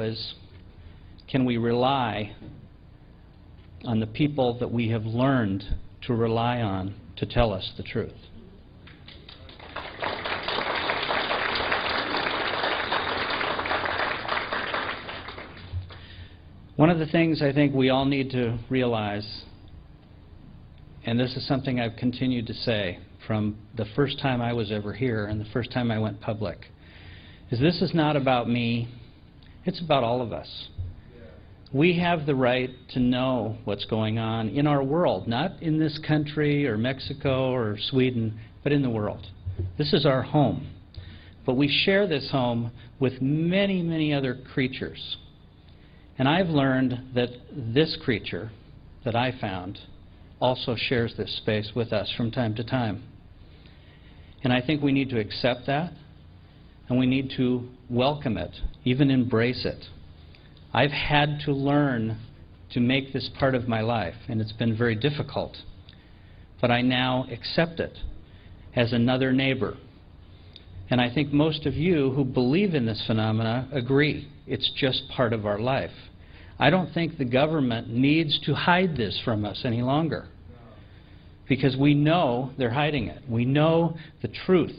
is, can we rely on the people that we have learned to rely on to tell us the truth? One of the things I think we all need to realize, and this is something I've continued to say from the first time I was ever here and the first time I went public, is this is not about me, it's about all of us. We have the right to know what's going on in our world, not in this country or Mexico or Sweden, but in the world. This is our home. But we share this home with many, many other creatures. And I've learned that this creature that I found also shares this space with us from time to time. And I think we need to accept that, and we need to welcome it, even embrace it. I've had to learn to make this part of my life, and it's been very difficult. But I now accept it as another neighbor. And I think most of you who believe in this phenomena agree. It's just part of our life. I don't think the government needs to hide this from us any longer, because we know they're hiding it. We know the truth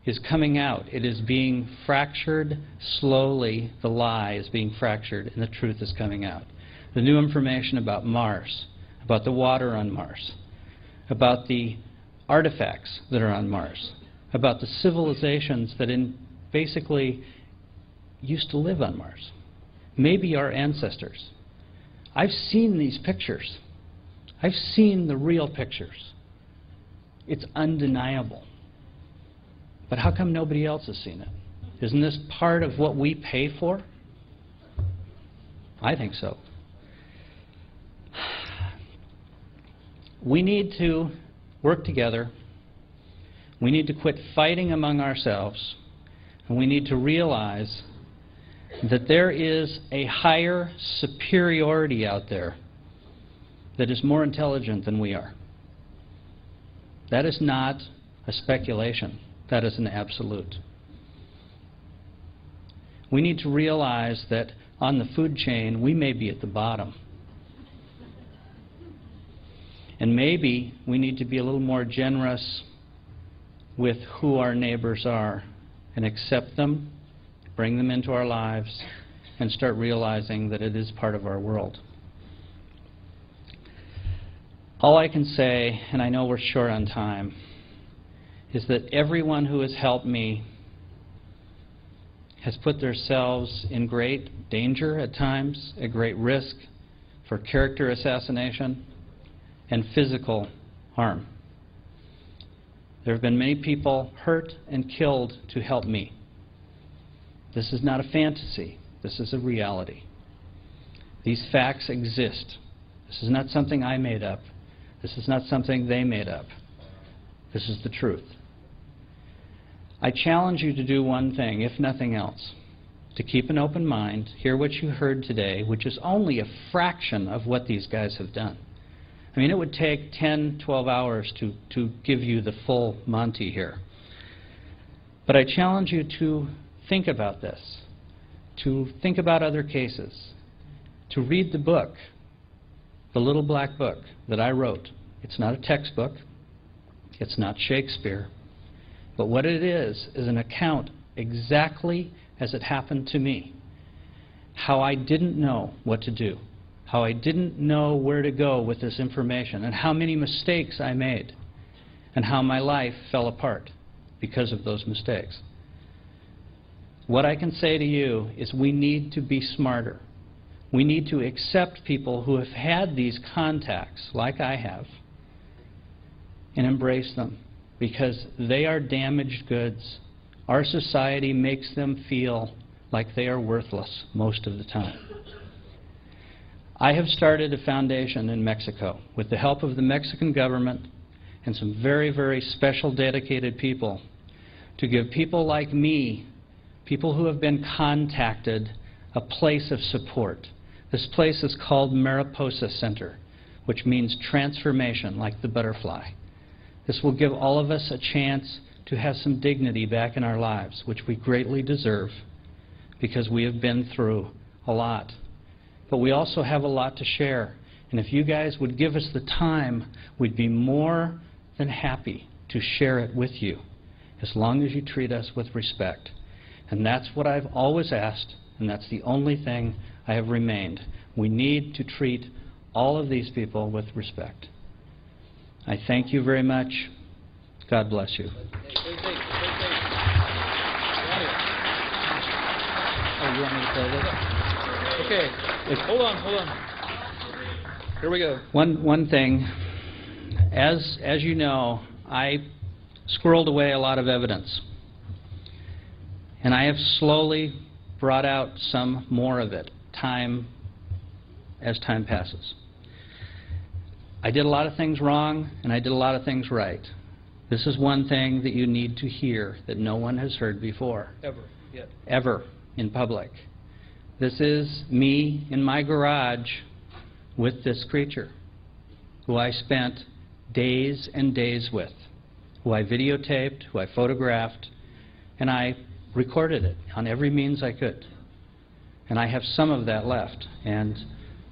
is coming out. It is being fractured slowly. The lie is being fractured, and the truth is coming out. The new information about Mars, about the water on Mars, about the artifacts that are on Mars, about the civilizations that basically used to live on Mars. Maybe our ancestors. I've seen these pictures. I've seen the real pictures. It's undeniable. But how come nobody else has seen it? Isn't this part of what we pay for? I think so. We need to work together. We need to quit fighting among ourselves. And we need to realize that there is a higher superiority out there that is more intelligent than we are. That is not a speculation. That is an absolute. We need to realize that on the food chain, we may be at the bottom. And maybe we need to be a little more generous with who our neighbors are and accept them, bring them into our lives, and start realizing that it is part of our world. All I can say, and I know we're short on time, is that everyone who has helped me has put themselves in great danger at times, at great risk for character assassination and physical harm. There have been many people hurt and killed to help me. This is not a fantasy. This is a reality. These facts exist. This is not something I made up. This is not something they made up. This is the truth. I challenge you to do one thing, if nothing else, to keep an open mind, hear what you heard today, which is only a fraction of what these guys have done. I mean, it would take 10, 12 hours to give you the full Monty here. But I challenge you to think about this, to think about other cases, to read the book, the little black book that I wrote. It's not a textbook. It's not Shakespeare. But what it is an account exactly as it happened to me. How I didn't know what to do. How I didn't know where to go with this information, and how many mistakes I made, and how my life fell apart because of those mistakes. What I can say to you is we need to be smarter. We need to accept people who have had these contacts, like I have, and embrace them, because they are damaged goods. Our society makes them feel like they are worthless most of the time. I have started a foundation in Mexico with the help of the Mexican government and some very, very special dedicated people to give people like me, people who have been contacted, a place of support. This place is called Mariposa Center, which means transformation, like the butterfly. This will give all of us a chance to have some dignity back in our lives, which we greatly deserve because we have been through a lot. But we also have a lot to share. And if you guys would give us the time, we'd be more than happy to share it with you, as long as you treat us with respect. And that's what I've always asked, and that's the only thing I have remained. We need to treat all of these people with respect. I thank you very much. God bless you. Oh, you want me to play this? Okay. Hold on. Here we go. One thing, as you know, I squirreled away a lot of evidence. And I have slowly brought out some more of it, as time passes. I did a lot of things wrong, and I did a lot of things right. This is one thing that you need to hear that no one has heard before. Ever, yet. Ever, in public. This is me in my garage with this creature, who I spent days and days with, who I videotaped, who I photographed, and I recorded it on every means I could. And I have some of that left, and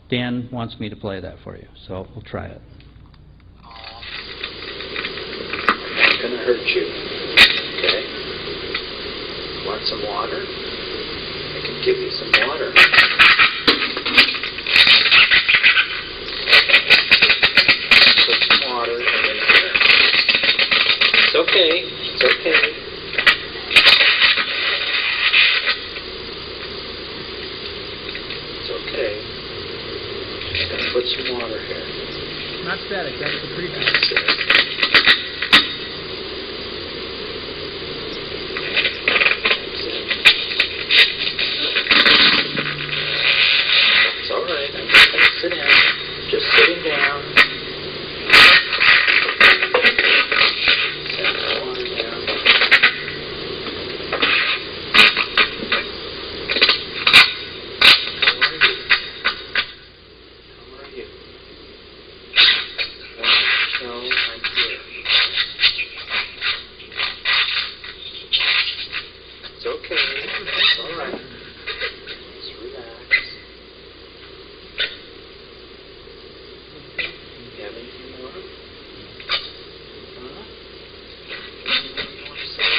Dan wants me to play that for you, so we'll try it. I'm not going to hurt you, okay? Want some water? I can give you some water. Put some water in here. It's okay. It's okay. It's okay. Just going to put some water here. Not static, that's the preview. That's it. It's all right. I'm just going to sit down. Just sitting down. Set the water down. How are you? No, I'm here. It's okay. It's all right. Just relax. You have anything more? Huh? Anything you want to say?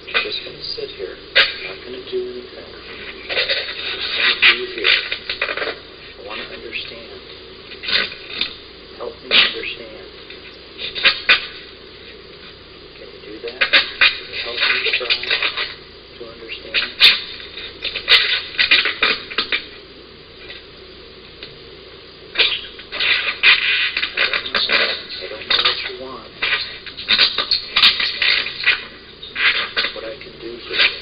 I'm just going to sit here. I'm not going to do anything. I'm just going to be here. I want to understand. Help me understand. Can you do that? Can you help me try to understand? I don't know what you want. What I can do for you.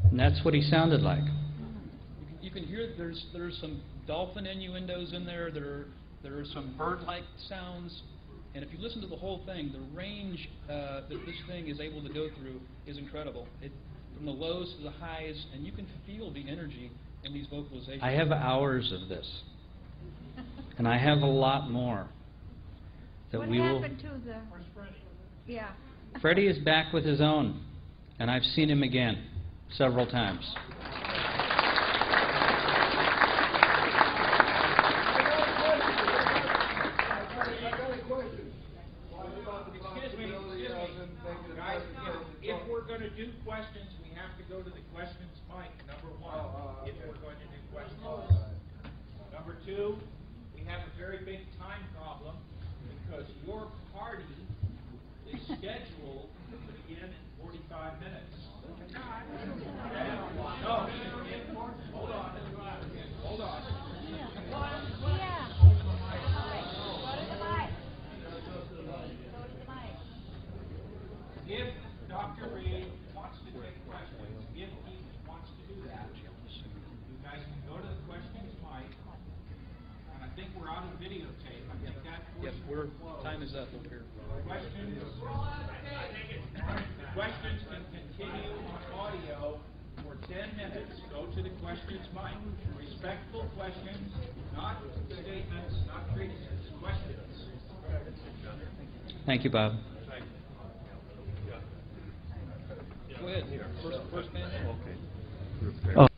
And that's what he sounded like. You can hear there's some dolphin innuendos in there. There are some bird-like sounds. And if you listen to the whole thing, the range that this thing is able to go through is incredible. From the lows to the highs, and you can feel the energy in these vocalizations. I have hours of this. And I have a lot more that What we will... happened to the... Yeah. Freddie is back with his own, and I've seen him again several times. Guys, if we're going to do questions, we have to go to the questions mic, number one, if we're going to do questions. Number two, we have a very big time problem because your party is scheduled to begin in 45 minutes. No, hold on. Hold on. If Dr. Reed wants to take questions, if he wants to do that, you guys can go to the questions mic, and I think we're out of videotape. I think that Yep, time is up over here. Questions can continue on audio for 10 minutes. Go to the questions mic. Respectful questions, not statements, not criticisms. Thank you, Bob. Go ahead. First man. Oh.